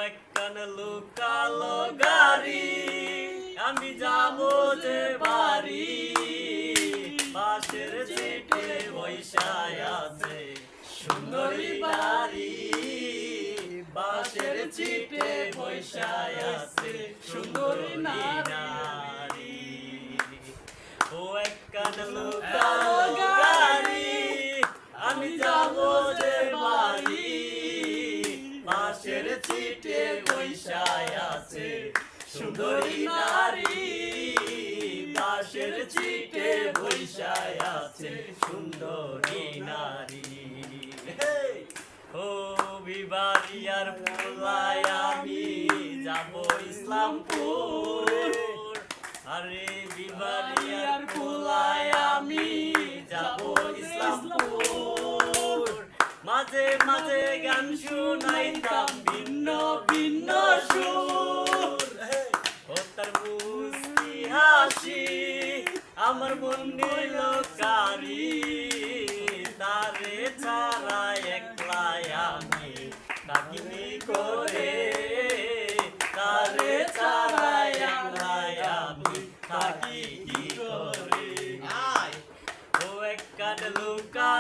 একখান লুকালো গাড়ি আমি যাবো যে বাড়ি পাশের সিটে বৈশায় আছে সুন্দরী নারী পাশের সিটে বৈশায় আছে সুন্দরী নারী ও একখান লুকালো গাড়ি আমি যাবো যে বাড়ি পাশের সিটে বৈশায় আছে সুন্দরী নারী পাশের সিটে বৈশায় আছে সুন্দরী নারী ও বিবারিয়ার পোলায় আমি যাব ইসলামপুর আরে বিবারিয়ার পোলায় আমি যাব ইসলামপুর মাঝে মাঝে গান শুনাইতাম ভিন্ন ভিন্ন সুর ও তার মুস্কি হাসি আমার মন নিল কারি তারে ছাড়া একলাই আমি থাকিনি করে তারে ছাড়া একলাই আমি থাকি কি করে ও একখান লুকা